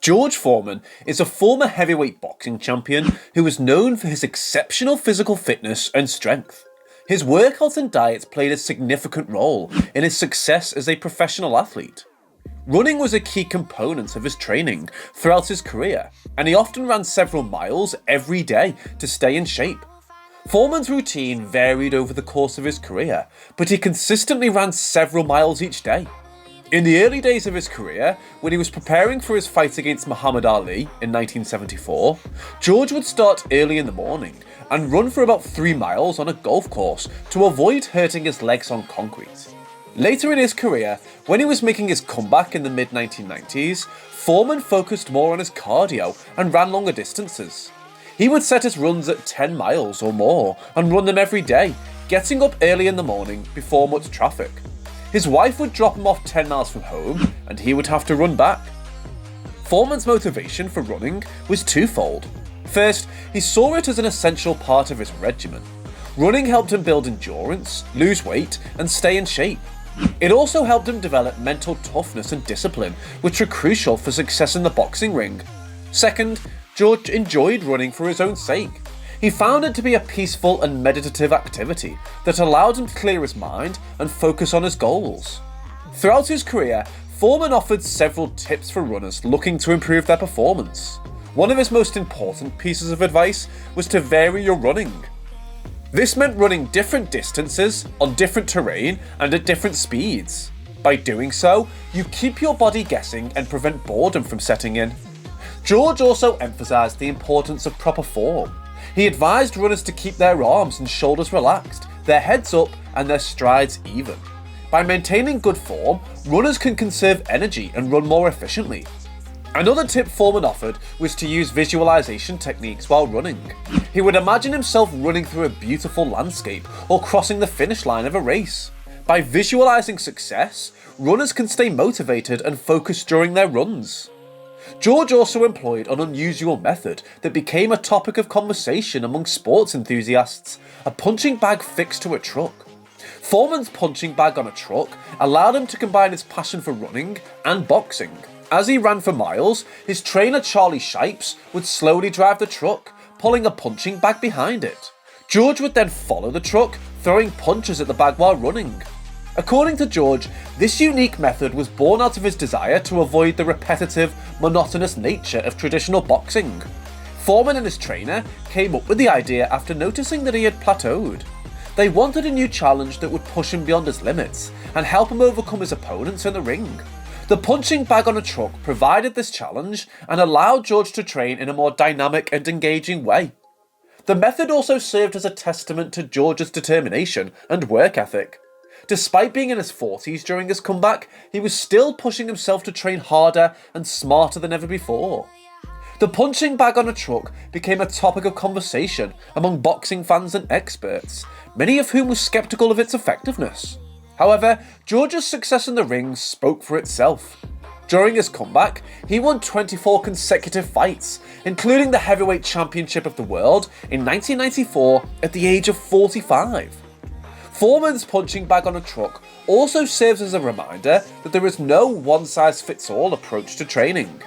George Foreman is a former heavyweight boxing champion who is known for his exceptional physical fitness and strength. His workouts and diets played a significant role in his success as a professional athlete. Running was a key component of his training throughout his career, and he often ran several miles every day to stay in shape. Foreman's routine varied over the course of his career, but he consistently ran several miles each day. In the early days of his career, when he was preparing for his fight against Muhammad Ali in 1974, George would start early in the morning and run for about 3 miles on a golf course to avoid hurting his legs on concrete. Later in his career, when he was making his comeback in the mid-1990s, Foreman focused more on his cardio and ran longer distances. He would set his runs at 10 miles or more and run them every day, getting up early in the morning before much traffic. His wife would drop him off 10 miles from home and he would have to run back. Foreman's motivation for running was twofold. First, he saw it as an essential part of his regimen. Running helped him build endurance, lose weight, and stay in shape. It also helped him develop mental toughness and discipline, which were crucial for success in the boxing ring. Second, George enjoyed running for his own sake. He found it to be a peaceful and meditative activity that allowed him to clear his mind and focus on his goals. Throughout his career, Foreman offered several tips for runners looking to improve their performance. One of his most important pieces of advice was to vary your running. This meant running different distances on different terrain and at different speeds. By doing so, you keep your body guessing and prevent boredom from setting in. George also emphasised the importance of proper form. He advised runners to keep their arms and shoulders relaxed, their heads up and their strides even. By maintaining good form, runners can conserve energy and run more efficiently. Another tip Foreman offered was to use visualization techniques while running. He would imagine himself running through a beautiful landscape or crossing the finish line of a race. By visualizing success, runners can stay motivated and focused during their runs. George also employed an unusual method that became a topic of conversation among sports enthusiasts: a punching bag fixed to a truck. Foreman's punching bag on a truck allowed him to combine his passion for running and boxing. As he ran for miles, his trainer Charlie Shipes would slowly drive the truck, pulling a punching bag behind it. George would then follow the truck, throwing punches at the bag while running. According to George, this unique method was born out of his desire to avoid the repetitive, monotonous nature of traditional boxing. Foreman and his trainer came up with the idea after noticing that he had plateaued. They wanted a new challenge that would push him beyond his limits and help him overcome his opponents in the ring. The punching bag on a truck provided this challenge and allowed George to train in a more dynamic and engaging way. The method also served as a testament to George's determination and work ethic. Despite being in his 40s during his comeback, he was still pushing himself to train harder and smarter than ever before. The punching bag on a truck became a topic of conversation among boxing fans and experts, many of whom were skeptical of its effectiveness. However, George's success in the ring spoke for itself. During his comeback, he won 24 consecutive fights, including the heavyweight championship of the world in 1994 at the age of 45. Foreman's punching bag on a truck also serves as a reminder that there is no one-size-fits-all approach to training.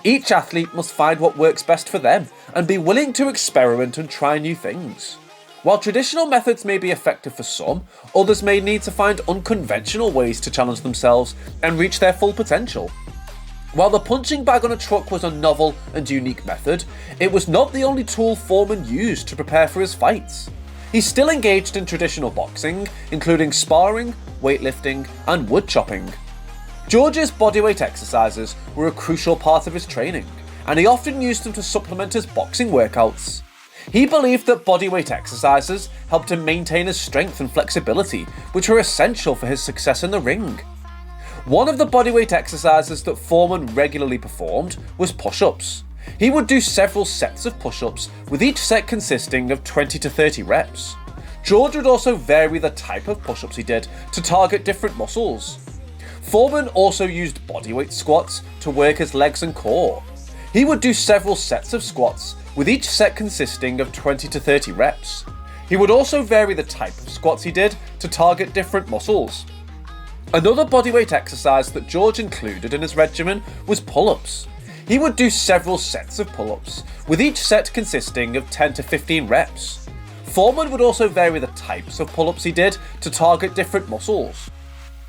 Each athlete must find what works best for them and be willing to experiment and try new things. While traditional methods may be effective for some, others may need to find unconventional ways to challenge themselves and reach their full potential. While the punching bag on a truck was a novel and unique method, it was not the only tool Foreman used to prepare for his fights. He still engaged in traditional boxing, including sparring, weightlifting, and wood chopping. George's bodyweight exercises were a crucial part of his training, and he often used them to supplement his boxing workouts. He believed that bodyweight exercises helped him maintain his strength and flexibility, which were essential for his success in the ring. One of the bodyweight exercises that Foreman regularly performed was push-ups. He would do several sets of push-ups, with each set consisting of 20 to 30 reps. George would also vary the type of push-ups he did to target different muscles. Foreman also used bodyweight squats to work his legs and core. He would do several sets of squats, with each set consisting of 20 to 30 reps. He would also vary the type of squats he did to target different muscles. Another bodyweight exercise that George included in his regimen was pull-ups. He would do several sets of pull-ups, with each set consisting of 10 to 15 reps. Foreman would also vary the types of pull-ups he did to target different muscles.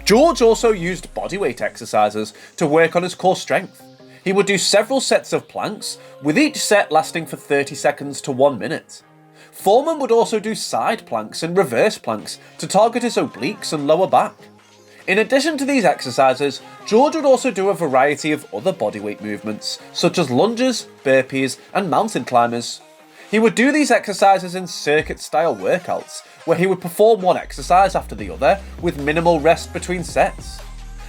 George also used bodyweight exercises to work on his core strength. He would do several sets of planks, with each set lasting for 30 seconds to 1 minute. Foreman would also do side planks and reverse planks to target his obliques and lower back. In addition to these exercises, George would also do a variety of other bodyweight movements, such as lunges, burpees, and mountain climbers. He would do these exercises in circuit-style workouts, where he would perform one exercise after the other, with minimal rest between sets.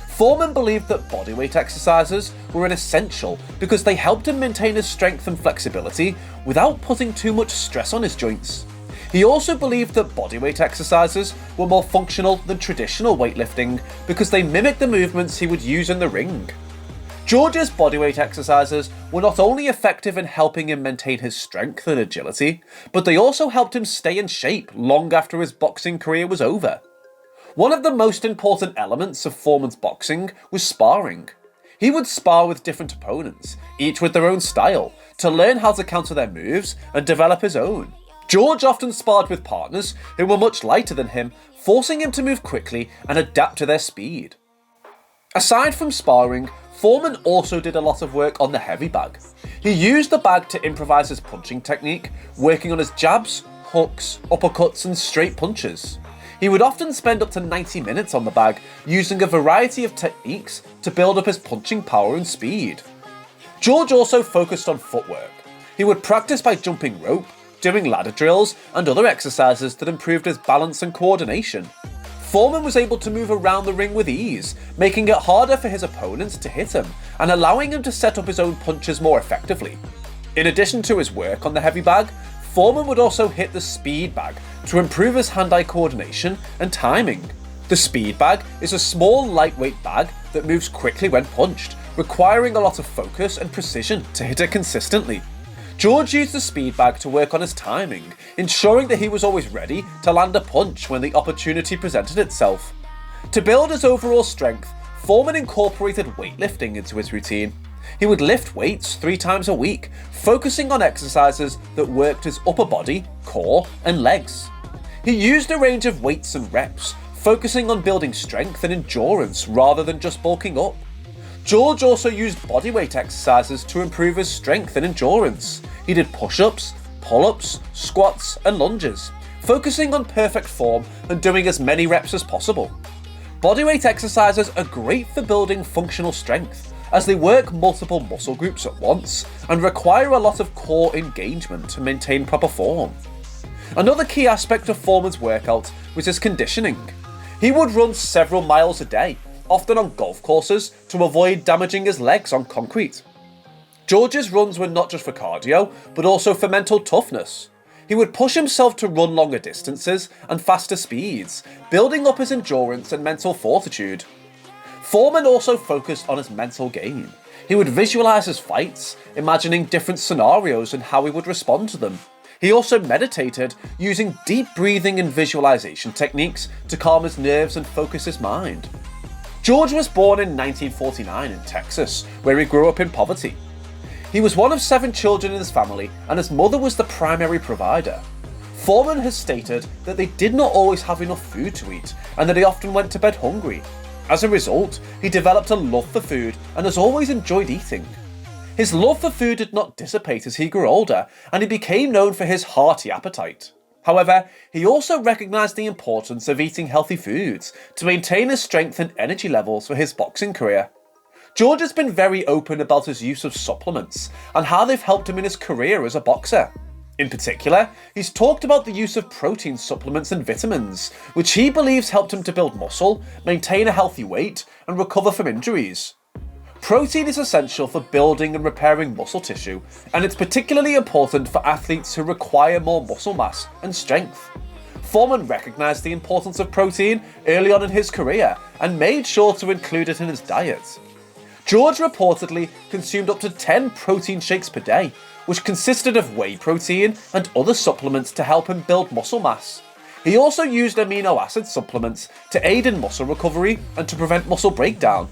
Foreman believed that bodyweight exercises were an essential because they helped him maintain his strength and flexibility without putting too much stress on his joints. He also believed that bodyweight exercises were more functional than traditional weightlifting because they mimicked the movements he would use in the ring. George's bodyweight exercises were not only effective in helping him maintain his strength and agility, but they also helped him stay in shape long after his boxing career was over. One of the most important elements of Foreman's boxing was sparring. He would spar with different opponents, each with their own style, to learn how to counter their moves and develop his own. George often sparred with partners who were much lighter than him, forcing him to move quickly and adapt to their speed. Aside from sparring, Foreman also did a lot of work on the heavy bag. He used the bag to improvise his punching technique, working on his jabs, hooks, uppercuts, and straight punches. He would often spend up to 90 minutes on the bag, using a variety of techniques to build up his punching power and speed. George also focused on footwork. He would practice by jumping rope, doing ladder drills, and other exercises that improved his balance and coordination. Foreman was able to move around the ring with ease, making it harder for his opponents to hit him, and allowing him to set up his own punches more effectively. In addition to his work on the heavy bag, Foreman would also hit the speed bag to improve his hand-eye coordination and timing. The speed bag is a small, lightweight bag that moves quickly when punched, requiring a lot of focus and precision to hit it consistently. George used the speed bag to work on his timing, ensuring that he was always ready to land a punch when the opportunity presented itself. To build his overall strength, Foreman incorporated weightlifting into his routine. He would lift weights 3 times a week, focusing on exercises that worked his upper body, core, and legs. He used a range of weights and reps, focusing on building strength and endurance rather than just bulking up. George also used bodyweight exercises to improve his strength and endurance. He did push-ups, pull-ups, squats, and lunges, focusing on perfect form and doing as many reps as possible. Bodyweight exercises are great for building functional strength, as they work multiple muscle groups at once and require a lot of core engagement to maintain proper form. Another key aspect of Foreman's workout was his conditioning. He would run several miles a day, often on golf courses, to avoid damaging his legs on concrete. George's runs were not just for cardio, but also for mental toughness. He would push himself to run longer distances and faster speeds, building up his endurance and mental fortitude. Foreman also focused on his mental game. He would visualize his fights, imagining different scenarios and how he would respond to them. He also meditated, using deep breathing and visualization techniques to calm his nerves and focus his mind. George was born in 1949 in Texas, where he grew up in poverty. He was one of 7 children in his family, and his mother was the primary provider. Foreman has stated that they did not always have enough food to eat, and that he often went to bed hungry. As a result, he developed a love for food and has always enjoyed eating. His love for food did not dissipate as he grew older, and he became known for his hearty appetite. However, he also recognised the importance of eating healthy foods to maintain his strength and energy levels for his boxing career. George has been very open about his use of supplements and how they've helped him in his career as a boxer. In particular, he's talked about the use of protein supplements and vitamins, which he believes helped him to build muscle, maintain a healthy weight, and recover from injuries. Protein is essential for building and repairing muscle tissue, and it's particularly important for athletes who require more muscle mass and strength. Foreman recognised the importance of protein early on in his career and made sure to include it in his diet. George reportedly consumed up to 10 protein shakes per day, which consisted of whey protein and other supplements to help him build muscle mass. He also used amino acid supplements to aid in muscle recovery and to prevent muscle breakdown.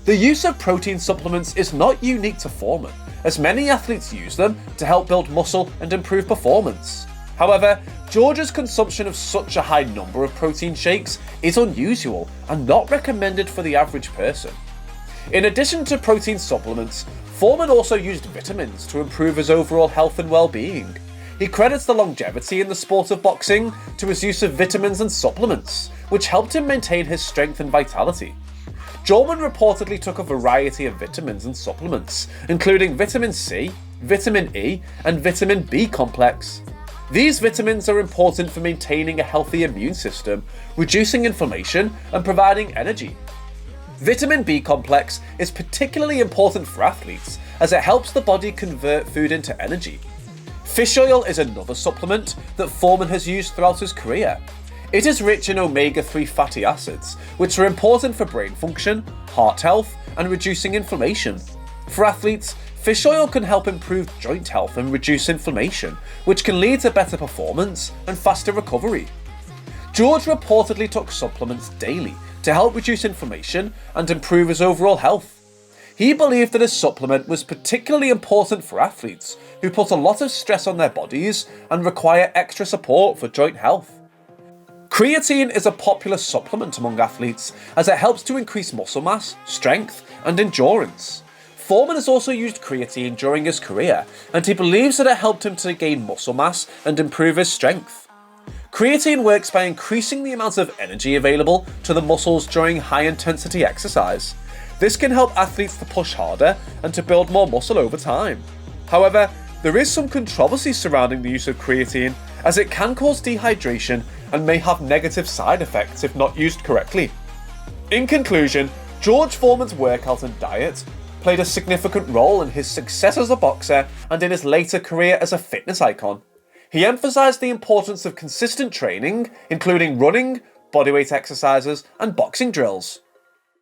The use of protein supplements is not unique to Foreman, as many athletes use them to help build muscle and improve performance. However, George's consumption of such a high number of protein shakes is unusual and not recommended for the average person. In addition to protein supplements, Foreman also used vitamins to improve his overall health and well-being. He credits the longevity in the sport of boxing to his use of vitamins and supplements, which helped him maintain his strength and vitality. Foreman reportedly took a variety of vitamins and supplements, including vitamin C, vitamin E, and vitamin B complex. These vitamins are important for maintaining a healthy immune system, reducing inflammation, and providing energy. Vitamin B complex is particularly important for athletes as it helps the body convert food into energy. Fish oil is another supplement that Foreman has used throughout his career. It is rich in omega-3 fatty acids, which are important for brain function, heart health, and reducing inflammation. For athletes, fish oil can help improve joint health and reduce inflammation, which can lead to better performance and faster recovery. George reportedly took supplements daily to help reduce inflammation and improve his overall health. He believed that a supplement was particularly important for athletes who put a lot of stress on their bodies and require extra support for joint health. Creatine is a popular supplement among athletes as it helps to increase muscle mass, strength, and endurance. Foreman has also used creatine during his career, and he believes that it helped him to gain muscle mass and improve his strength. Creatine works by increasing the amount of energy available to the muscles during high-intensity exercise. This can help athletes to push harder and to build more muscle over time. However, there is some controversy surrounding the use of creatine, as it can cause dehydration and may have negative side effects if not used correctly. In conclusion, George Foreman's workout and diet played a significant role in his success as a boxer and in his later career as a fitness icon. He emphasized the importance of consistent training, including running, bodyweight exercises, and boxing drills.